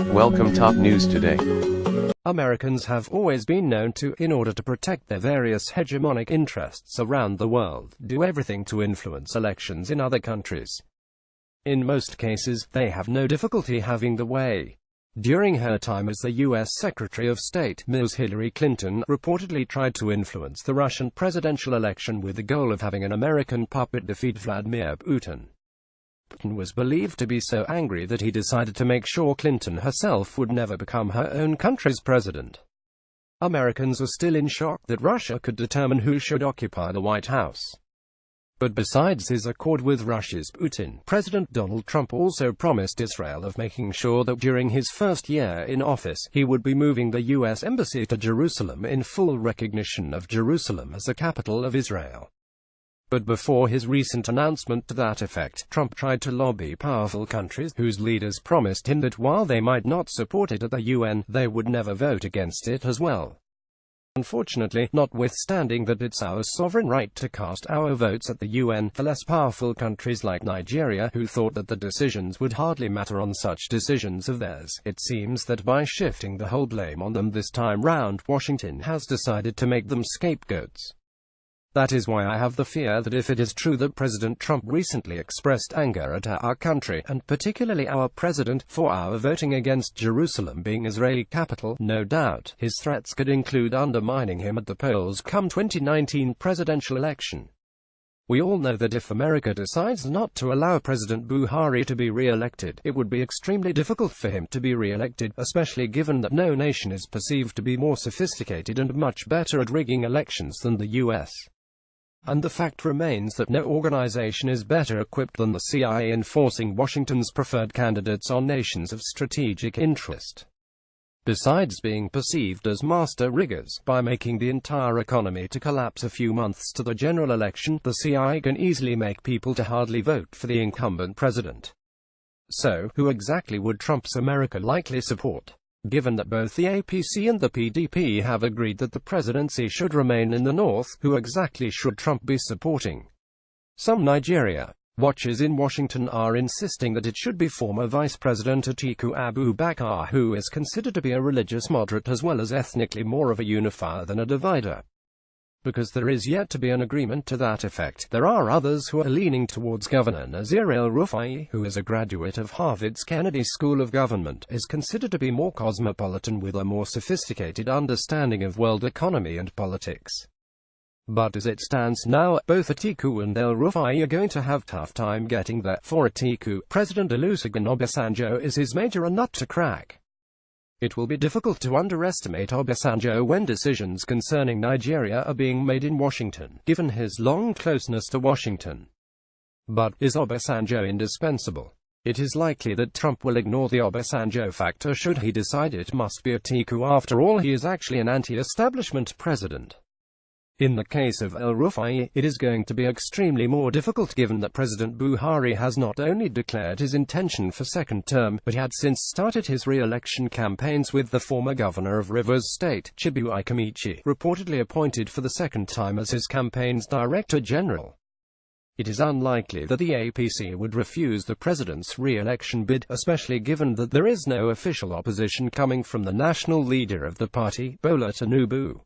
Welcome top news today. Americans have always been known to, in order to protect their various hegemonic interests around the world, do everything to influence elections in other countries. In most cases, they have no difficulty having their way. During her time as the U.S. Secretary of State, Ms. Hillary Clinton reportedly tried to influence the Russian presidential election with the goal of having an American puppet defeat Vladimir Putin. Putin was believed to be so angry that he decided to make sure Clinton herself would never become her own country's president. Americans were still in shock that Russia could determine who should occupy the White House. But besides his accord with Russia's Putin, President Donald Trump also promised Israel of making sure that during his first year in office, he would be moving the U.S. Embassy to Jerusalem in full recognition of Jerusalem as the capital of Israel. But before his recent announcement to that effect, Trump tried to lobby powerful countries, whose leaders promised him that while they might not support it at the UN, they would never vote against it as well. Unfortunately, notwithstanding that it's our sovereign right to cast our votes at the UN, the less powerful countries like Nigeria, who thought that the decisions would hardly matter on such decisions of theirs, it seems that by shifting the whole blame on them this time round, Washington has decided to make them scapegoats. That is why I have the fear that if it is true that President Trump recently expressed anger at our country, and particularly our president, for our voting against Jerusalem being Israeli capital, no doubt, his threats could include undermining him at the polls come 2019 presidential election. We all know that if America decides not to allow President Buhari to be re-elected, it would be extremely difficult for him to be re-elected, especially given that no nation is perceived to be more sophisticated and much better at rigging elections than the US. And the fact remains that no organization is better equipped than the CIA in forcing Washington's preferred candidates on nations of strategic interest. Besides being perceived as master riggers, by making the entire economy to collapse a few months to the general election, the CIA can easily make people to hardly vote for the incumbent president. So, who exactly would Trump's America likely support? Given that both the APC and the PDP have agreed that the presidency should remain in the North, who exactly should Trump be supporting? Some Nigeria watchers in Washington are insisting that it should be former Vice President Atiku Abubakar, who is considered to be a religious moderate as well as ethnically more of a unifier than a divider. Because there is yet to be an agreement to that effect, there are others who are leaning towards Governor Nasir El-Rufai, who is a graduate of Harvard's Kennedy School of Government, is considered to be more cosmopolitan with a more sophisticated understanding of world economy and politics. But as it stands now, both Atiku and El-Rufai are going to have tough time getting there. For Atiku, President Olusegun Obasanjo is his major nut to crack. It will be difficult to underestimate Obasanjo when decisions concerning Nigeria are being made in Washington, given his long closeness to Washington. But, is Obasanjo indispensable? It is likely that Trump will ignore the Obasanjo factor should he decide it must be Atiku. After all, he is actually an anti-establishment president. In the case of El-Rufai, it is going to be extremely more difficult given that President Buhari has not only declared his intention for second term, but had since started his re-election campaigns with the former governor of Rivers State, Chibuike Amici, reportedly appointed for the second time as his campaign's director general. It is unlikely that the APC would refuse the president's re-election bid, especially given that there is no official opposition coming from the national leader of the party, Bola Tinubu.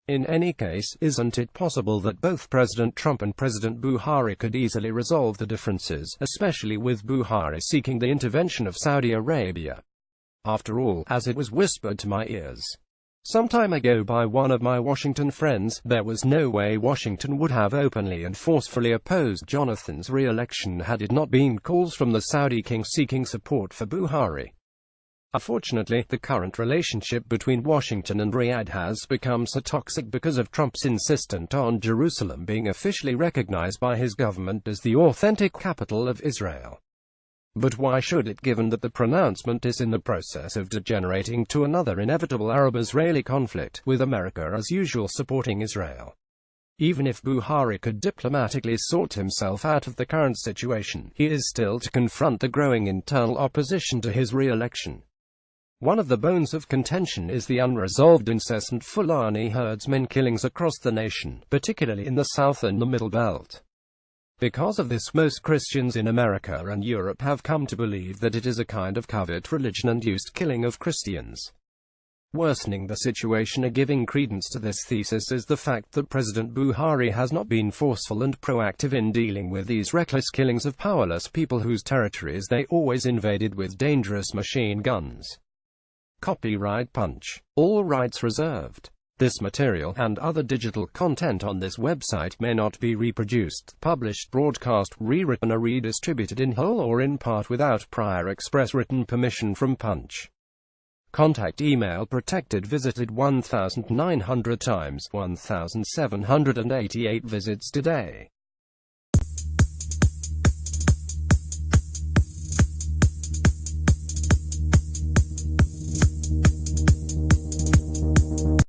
In any case, isn't it possible that both President Trump and President Buhari could easily resolve the differences, especially with Buhari seeking the intervention of Saudi Arabia? After all, as it was whispered to my ears some time ago by one of my Washington friends, there was no way Washington would have openly and forcefully opposed Jonathan's re-election had it not been calls from the Saudi king seeking support for Buhari. Unfortunately, the current relationship between Washington and Riyadh has become so toxic because of Trump's insistence on Jerusalem being officially recognized by his government as the authentic capital of Israel. But why should it, given that the pronouncement is in the process of degenerating to another inevitable Arab-Israeli conflict, with America as usual supporting Israel? Even if Buhari could diplomatically sort himself out of the current situation, he is still to confront the growing internal opposition to his re-election. One of the bones of contention is the unresolved incessant Fulani herdsmen killings across the nation, particularly in the South and the Middle Belt. Because of this, most Christians in America and Europe have come to believe that it is a kind of covert religion-induced killing of Christians. Worsening the situation and giving credence to this thesis is the fact that President Buhari has not been forceful and proactive in dealing with these reckless killings of powerless people whose territories they always invaded with dangerous machine guns. Copyright Punch. All rights reserved. This material and other digital content on this website may not be reproduced, published, broadcast, rewritten or redistributed in whole or in part without prior express written permission from Punch. Contact email protected. Visited 1,900 times, 1,788 visits today.